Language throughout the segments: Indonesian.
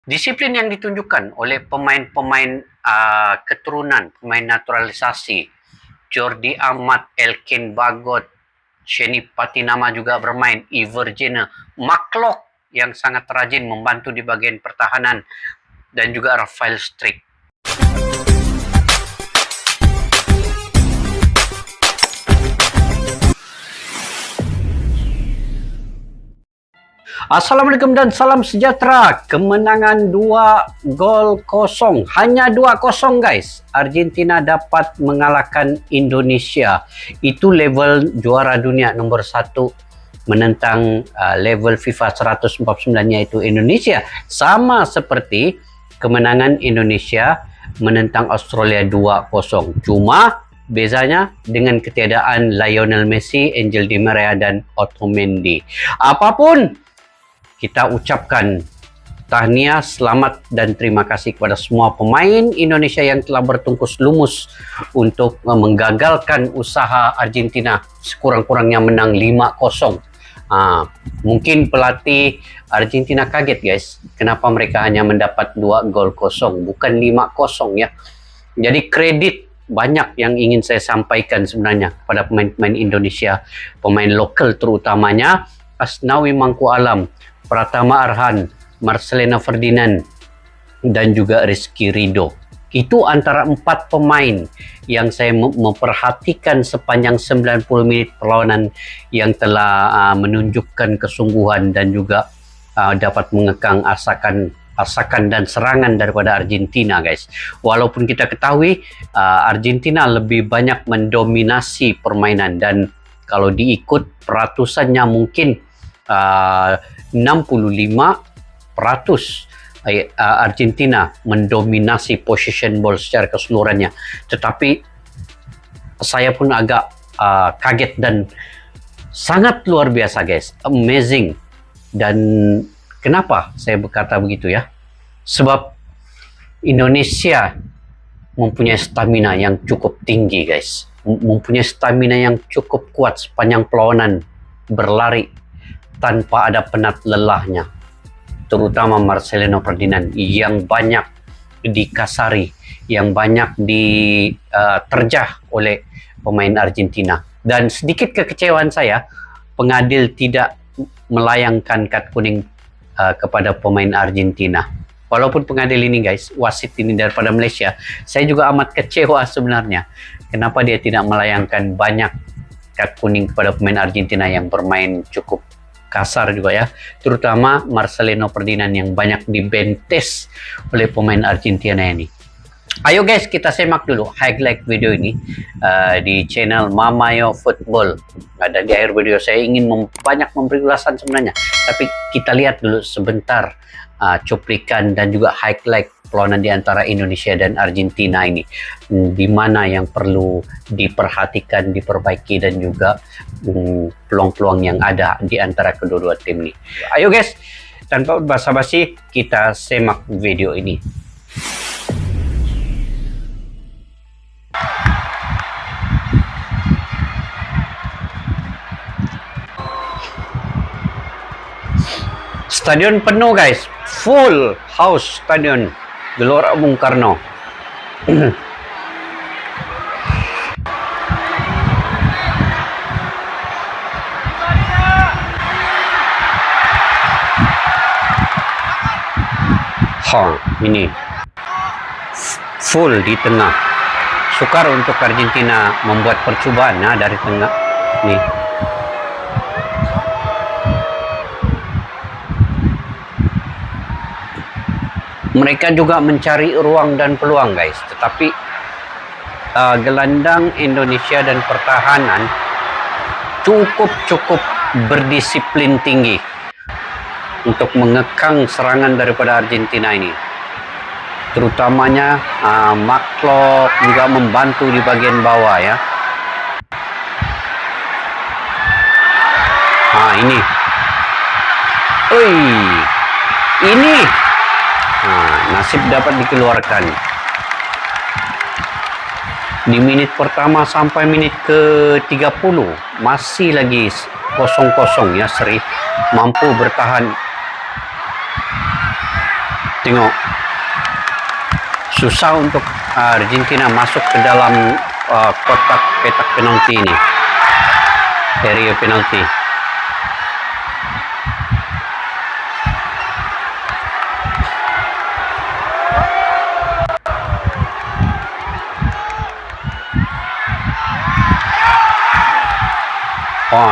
Disiplin yang ditunjukkan oleh pemain-pemain keturunan, pemain naturalisasi, Jordi Amat, Elkin Bagot, Sheni Patinama juga bermain, Ivergena, Maklok yang sangat rajin membantu di bagian pertahanan, dan juga Rafael Strik. Assalamualaikum dan salam sejahtera. Kemenangan 2-0, hanya 2-0 guys. Argentina dapat mengalahkan Indonesia. Itu level juara dunia nomor 1 menentang level FIFA 149 yaitu Indonesia. Sama seperti kemenangan Indonesia menentang Australia 2-0. Cuma bezanya dengan ketiadaan Lionel Messi, Angel Di Maria dan Otamendi. Apapun, kita ucapkan tahniah, selamat dan terima kasih kepada semua pemain Indonesia yang telah bertungkus lumus untuk menggagalkan usaha Argentina sekurang-kurangnya menang 5-0. Mungkin pelatih Argentina kaget guys, kenapa mereka hanya mendapat 2-0 bukan 5-0 ya. Jadi kredit banyak yang ingin saya sampaikan sebenarnya kepada pemain-pemain Indonesia, pemain lokal terutamanya Asnawi Mangku Alam, Pratama Arhan, Marcelino Ferdinand, dan juga Rizky Ridho. Itu antara 4 pemain yang saya memperhatikan sepanjang 90 menit perlawanan yang telah menunjukkan kesungguhan dan juga dapat mengekang asakan dan serangan daripada Argentina guys. Walaupun kita ketahui Argentina lebih banyak mendominasi permainan, dan kalau diikut peratusannya mungkin 65% Argentina mendominasi possession ball secara keseluruhannya. Tetapi saya pun agak kaget dan sangat luar biasa guys, amazing. Dan kenapa saya berkata begitu ya? Sebab Indonesia mempunyai stamina yang cukup tinggi guys, mempunyai stamina yang cukup kuat sepanjang perlawanan berlari tanpa ada penat lelahnya, terutama Marcelino Ferdinand yang banyak dikasari, yang banyak diterjah oleh pemain Argentina. Dan sedikit kekecewaan saya, pengadil tidak melayangkan kad kuning kepada pemain Argentina. Walaupun pengadil ini guys, wasit ini daripada Malaysia, saya juga amat kecewa sebenarnya. Kenapa dia tidak melayangkan banyak kad kuning kepada pemain Argentina yang bermain cukup kasar juga ya, terutama Marcelino Ferdinand yang banyak dibentes oleh pemain Argentina ini. Ayo guys, kita semak dulu highlight video ini di channel Mamayo Football. Dan di akhir video saya ingin banyak memberi ulasan sebenarnya, tapi kita lihat dulu sebentar cuplikan dan juga highlight perlawanan di antara Indonesia dan Argentina ini, di mana yang perlu diperhatikan, diperbaiki, dan juga peluang-peluang yang ada di antara kedua-dua tim ini. Ayo guys, tanpa basa-basi kita semak video ini. Stadion penuh guys, full house stadion Gelora Bung Karno. Ini full di tengah. Sukar untuk Argentina membuat percobaan dari tengah nih. Mereka juga mencari ruang dan peluang guys, tetapi gelandang Indonesia dan pertahanan cukup berdisiplin tinggi untuk mengekang serangan daripada Argentina ini. Terutamanya Maklok juga membantu di bagian bawah ya. Ini nasib dapat dikeluarkan di menit pertama sampai menit ke-30 masih lagi 0-0 ya. Seri mampu bertahan Tengok, susah untuk Argentina masuk ke dalam kotak petak penalti ini, area penalti.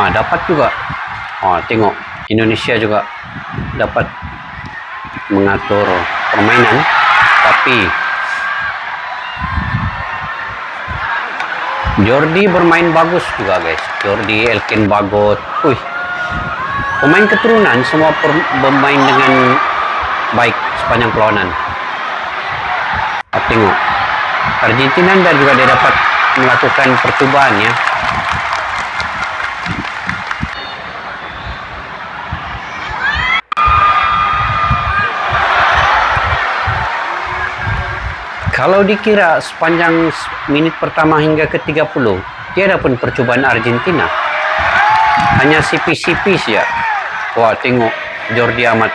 Dapat juga. Tengok, Indonesia juga dapat mengatur permainan, tapi Jordi bermain bagus juga, guys. Jordi, Elkin Bagot, pemain keturunan semua bermain dengan baik sepanjang perlawanan. Tengok, Argentina dan juga dia dapat melakukan percobaan ya. Kalau dikira sepanjang menit pertama hingga ke-30, tiada pun percobaan Argentina. Hanya sipis-sipis ya. Tengok Jordi Amat.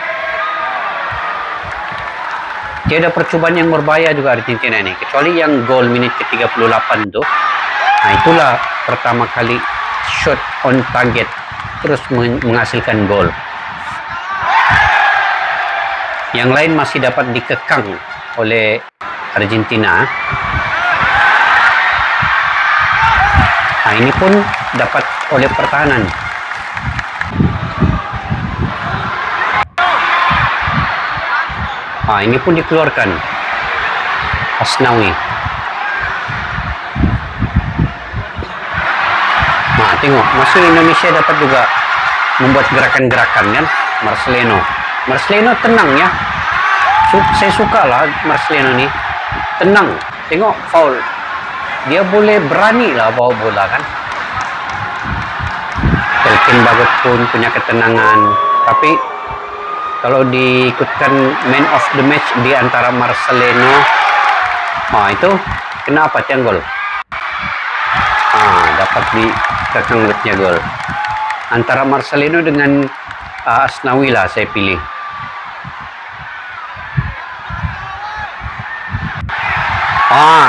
Tiada percobaan yang berbahaya juga Argentina ini. Kecuali yang gol menit ke-38 tu. Itulah pertama kali shot on target terus menghasilkan gol. Yang lain masih dapat dikekang oleh Argentina. Ini pun dapat oleh pertahanan. Ini pun dikeluarkan Asnawi. Tengok, masih Indonesia dapat juga membuat gerakan-gerakan kan. Marcelino tenang ya. Saya suka lah Marcelino ni tenang. Tengok foul, dia boleh berani lah bawa bola kan. Elkin Bagot pun punya ketenangan. Tapi kalau diikutkan man of the match di antara Marcelino, itu kenapa tiang gol? Dapat dikekang gol. Antara Marcelino dengan Asnawi lah saya pilih.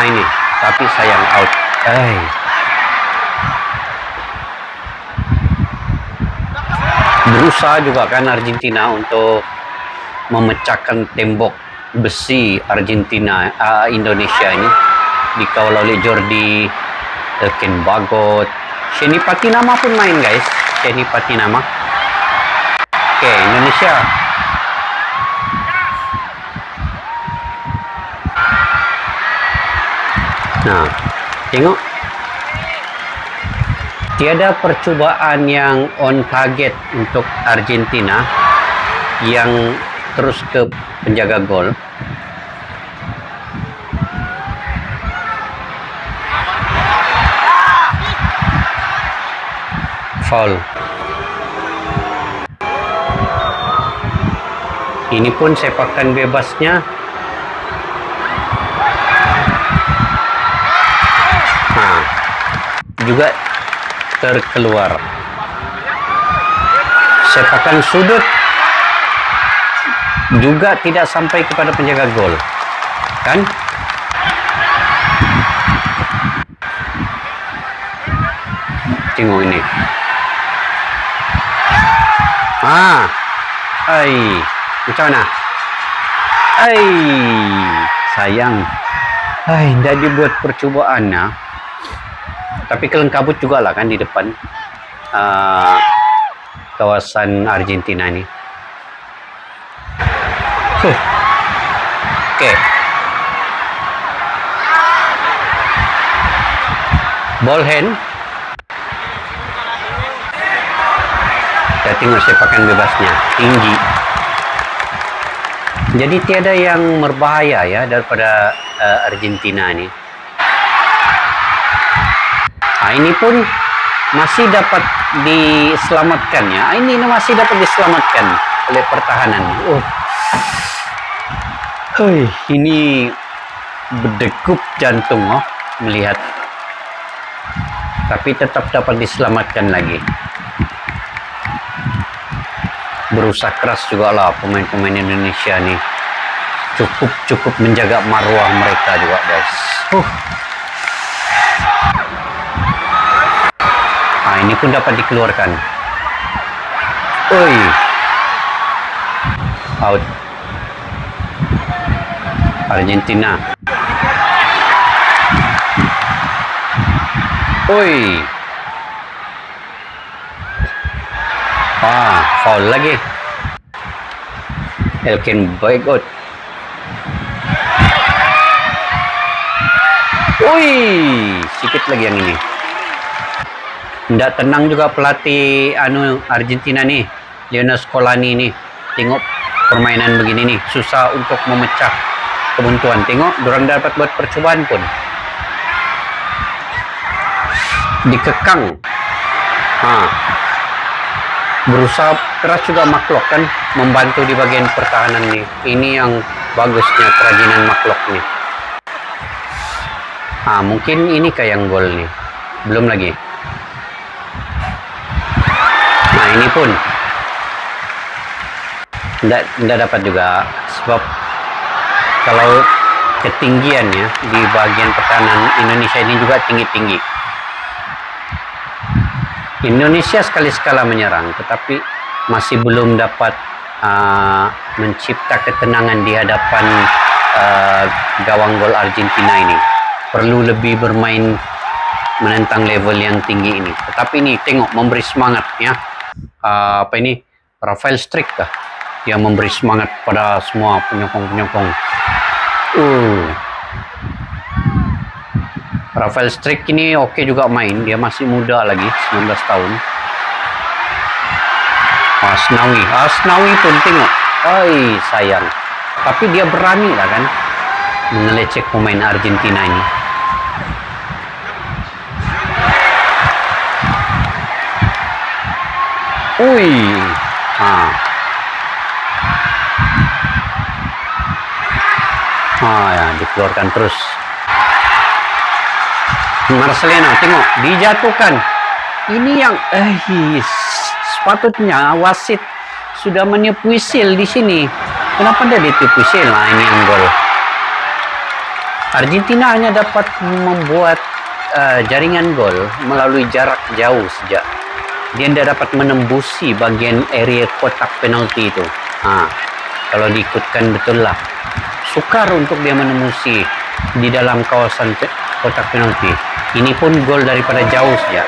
Ini, tapi sayang out. Berusaha juga kan Argentina untuk memecahkan tembok besi Indonesia ini, dikawal oleh Jordi, Elkin Bagot, Sheni Patinama pun main, guys. Sheni Patinama. Oke, Indonesia. Tengok, tiada percobaan yang on target untuk Argentina yang terus ke penjaga gol. Foul. Ini pun sepakan bebasnya. Juga terkeluar. Sepakan sudut juga tidak sampai kepada penjaga gol kan. Tengok ini. Macam mana? Sayang. Tidak dibuat percobaan ya. Tapi kelengkabut juga lah kan di depan kawasan Argentina ini. Oke. Ball hand. Kita tengok sepakan bebasnya tinggi. Jadi tiada yang berbahaya ya daripada Argentina ini. Ini pun masih dapat diselamatkan ya. Ini masih dapat diselamatkan oleh pertahanan. Ini berdegup jantung melihat. Tapi tetap dapat diselamatkan lagi. Berusaha keras juga lah pemain-pemain Indonesia nih. cukup menjaga marwah mereka juga, guys. Nah, ini pun dapat dikeluarkan. Oi, out. Argentina. Oi. Foul lagi. Elkin Baigot. Oi, sikit lagi yang ini. Tidak tenang juga pelatih Argentina nih, Lionel Scaloni nih. Tengok permainan begini nih, susah untuk memecah kebuntuan. Tengok, dorang dapat buat percobaan pun. Dikekang. Berusaha keras juga Maklok kan, membantu di bagian pertahanan nih. Ini yang bagusnya kerajinan Maklok nih. Mungkin ini kayak yang gol nih. Belum lagi. Nah, ini pun tidak dapat juga, sebab kalau ketinggiannya di bagian pertahanan Indonesia ini juga tinggi-tinggi. Indonesia sekali-sekala menyerang, tetapi masih belum dapat mencipta ketenangan di hadapan gawang gol Argentina ini. Perlu lebih bermain menentang level yang tinggi ini. Tetapi ini tengok, memberi semangat ya. Rafael Strik kah yang memberi semangat pada semua penyokong-penyokong. Rafael Strik ini oke juga main, dia masih muda lagi, 19 tahun. Asnawi pun tengok. Sayang. Tapi dia berani lah kan mengelecek pemain Argentina ini. Ya, dikeluarkan terus. Marcelino, tengok, dijatuhkan. Ini yang sepatutnya wasit sudah meniup whistle di sini. Kenapa dia ditiup whistle? Nah, ini yang gol. Argentina hanya dapat membuat jaringan gol melalui jarak jauh saja. Dia tidak dapat menembusi bagian area kotak penalti itu. Kalau diikutkan betul lah. Sukar untuk dia menembusi di dalam kawasan kotak penalti. Ini pun gol daripada jauh saja.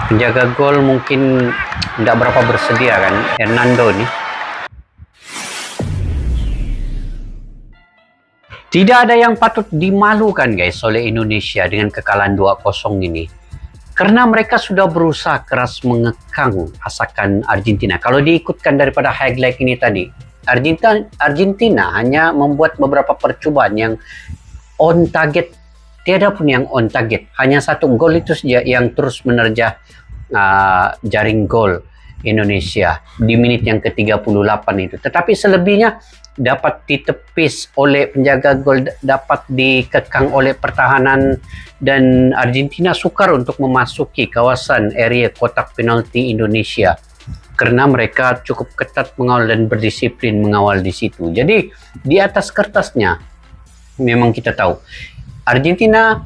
Penjaga gol mungkin tidak berapa bersedia kan, Hernando nih. Tidak ada yang patut dimalukan guys oleh Indonesia dengan kekalahan 2-0 ini. Karena mereka sudah berusaha keras mengekang asakan Argentina. Kalau diikutkan daripada highlight ini tadi, Argentina hanya membuat beberapa percobaan yang on target. Tiada pun yang on target. Hanya satu gol itu saja yang terus menerjah jaring gol Indonesia di menit yang ke-38 itu. Tetapi selebihnya dapat ditepis oleh penjaga gol, dapat dikekang oleh pertahanan, dan Argentina sukar untuk memasuki kawasan area kotak penalti Indonesia karena mereka cukup ketat mengawal dan berdisiplin mengawal di situ. Jadi di atas kertasnya memang kita tahu Argentina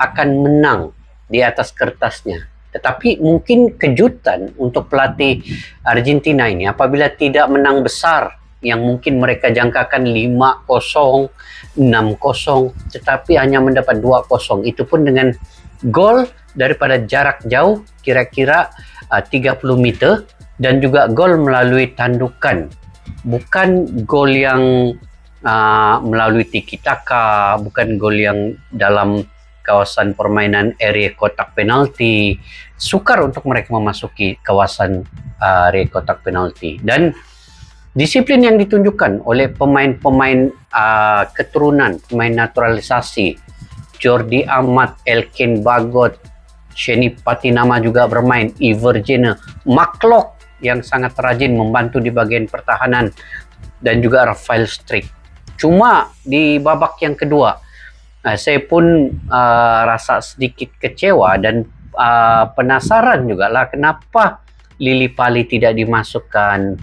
akan menang di atas kertasnya. Tetapi mungkin kejutan untuk pelatih Argentina ini apabila tidak menang besar yang mungkin mereka jangkakan 5-0, 6-0, tetapi hanya mendapat 2-0. Itu pun dengan gol daripada jarak jauh kira-kira 30 meter dan juga gol melalui tandukan. Bukan gol yang melalui tiki-taka, bukan gol yang dalam kawasan permainan area kotak penalti. Sukar untuk mereka memasuki kawasan area kotak penalti. Dan disiplin yang ditunjukkan oleh pemain-pemain keturunan, pemain naturalisasi, Jordi Amat, Elkin Baigot, Sheni Patinama juga bermain, Evergena, Maklok yang sangat rajin membantu di bagian pertahanan, dan juga Rafael Strik. Cuma di babak yang kedua, saya pun rasa sedikit kecewa dan penasaran juga lah kenapa Lili Pali tidak dimasukkan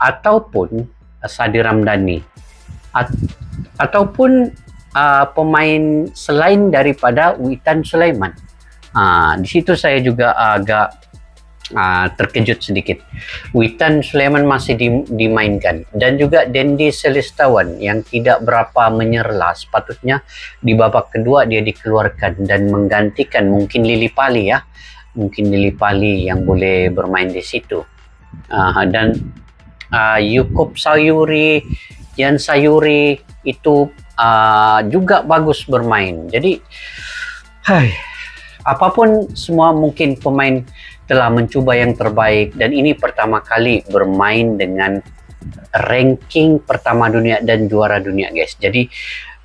ataupun Sadi Ramdhani, ataupun pemain selain daripada Witan Sulaiman. Di situ saya juga agak terkejut sedikit. Witan Sulaiman masih dimainkan, dan juga Dendi Selistawan yang tidak berapa menyerlah. Sepatutnya di babak kedua dia dikeluarkan dan menggantikan mungkin Lili Pali ya, mungkin Lili Pali yang boleh bermain di situ. Dan Yaakob Sayuri, Yan Sayuri itu juga bagus bermain. Jadi apapun semua, mungkin pemain telah mencoba yang terbaik, dan ini pertama kali bermain dengan ranking pertama dunia dan juara dunia, guys. Jadi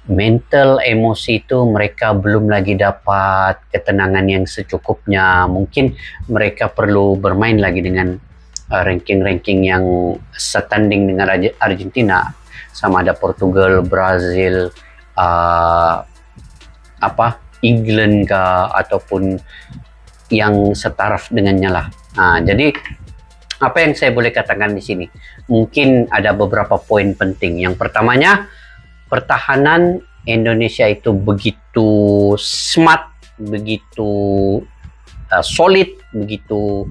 mental, emosi itu mereka belum lagi dapat ketenangan yang secukupnya. Mungkin mereka perlu bermain lagi dengan ranking-ranking yang setanding dengan Argentina, sama ada Portugal, Brazil, England kah, ataupun yang setaraf dengannya lah. Jadi apa yang saya boleh katakan di sini, mungkin ada beberapa poin penting. Yang pertamanya, pertahanan Indonesia itu begitu smart, begitu solid, begitu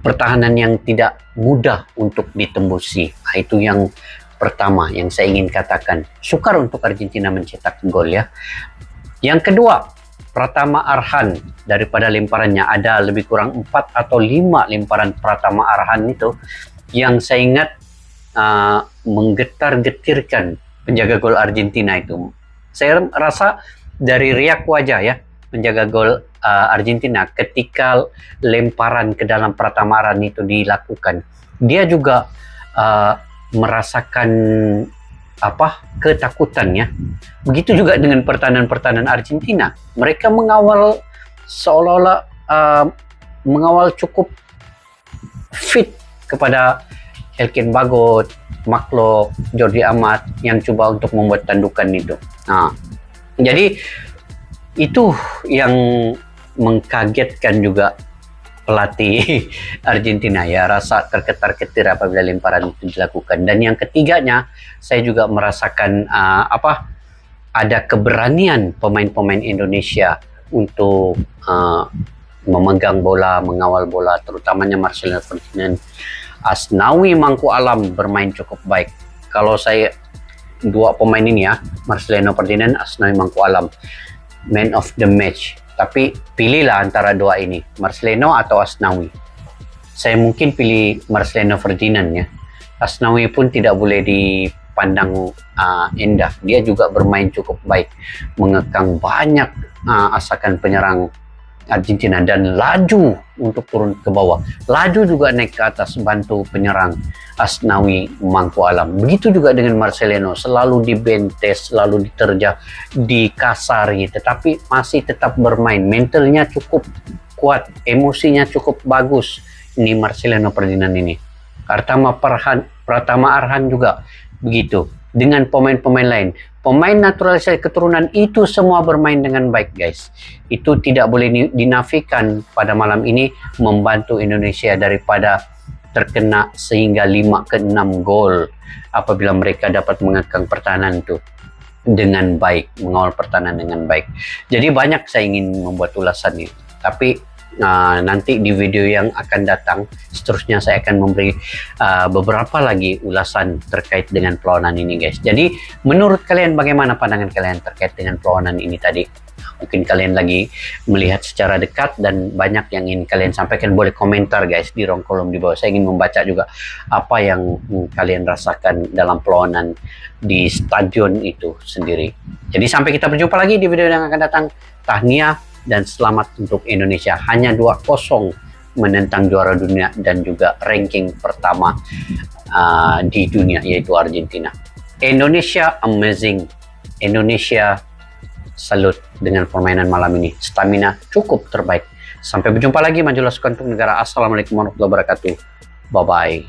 pertahanan yang tidak mudah untuk ditembusi. Itu yang pertama yang saya ingin katakan. Sukar untuk Argentina mencetak gol ya. Yang kedua, Pratama Arhan, daripada lemparannya ada lebih kurang 4 atau 5 lemparan Pratama Arhan itu yang saya ingat menggetar-getirkan penjaga gol Argentina itu. Saya rasa dari riak wajah ya penjaga gol Argentina ketika lemparan ke dalam Pratama Arhan itu dilakukan, dia juga merasakan ketakutannya. Begitu juga dengan pertahanan Argentina. Mereka mengawal seolah-olah mengawal cukup fit kepada Elkin Bagot, Maklo, Jordi Amat yang coba untuk membuat tandukan itu. Jadi itu yang mengkagetkan juga pelatih Argentina ya, rasa terketar-ketir apabila lemparan itu dilakukan. Dan yang ketiganya, saya juga merasakan ada keberanian pemain-pemain Indonesia untuk memegang bola, mengawal bola, terutamanya Marcelino Ferdinand. Asnawi Mangku Alam bermain cukup baik. Kalau saya dua pemain ini ya, Marcelino Ferdinand, Asnawi Mangku Alam, man of the match. Tapi pilihlah antara dua ini, Marcelino atau Asnawi. Saya mungkin pilih Marcelino Ferdinand ya. Asnawi pun tidak boleh dipandang indah. Dia juga bermain cukup baik, mengekang banyak asakan penyerang Argentina dan laju untuk turun ke bawah. Laju juga naik ke atas bantu penyerang Asnawi Mangku Alam. Begitu juga dengan Marcelino, selalu dibentes, selalu diterjang, dikasari, tetapi masih tetap bermain. Mentalnya cukup kuat, emosinya cukup bagus. Ini Marcelino Ferdinand ini. Pratama Arhan juga begitu. Dengan pemain-pemain lain. Pemain naturalisasi keturunan itu semua bermain dengan baik, guys. Itu tidak boleh dinafikan pada malam ini, membantu Indonesia daripada terkena sehingga 5 ke 6 gol apabila mereka dapat mengekang pertahanan itu dengan baik, mengawal pertahanan dengan baik. Jadi banyak saya ingin membuat ulasan ini, tapi nanti di video yang akan datang seterusnya saya akan memberi beberapa lagi ulasan terkait dengan perlawanan ini, guys. Jadi menurut kalian bagaimana pandangan kalian terkait dengan perlawanan ini tadi? Mungkin kalian lagi melihat secara dekat dan banyak yang ingin kalian sampaikan. Boleh komentar, guys, di ruang kolom di bawah. Saya ingin membaca juga apa yang kalian rasakan dalam perlawanan di stadion itu sendiri. Jadi sampai kita berjumpa lagi di video yang akan datang. Tahniah dan selamat untuk Indonesia. Hanya 2-0 menentang juara dunia dan juga ranking pertama di dunia, yaitu Argentina. Indonesia amazing. Indonesia salut dengan permainan malam ini. Stamina cukup terbaik. Sampai berjumpa lagi. Majulah sukan untuk negara. Assalamualaikum warahmatullahi wabarakatuh. Bye-bye.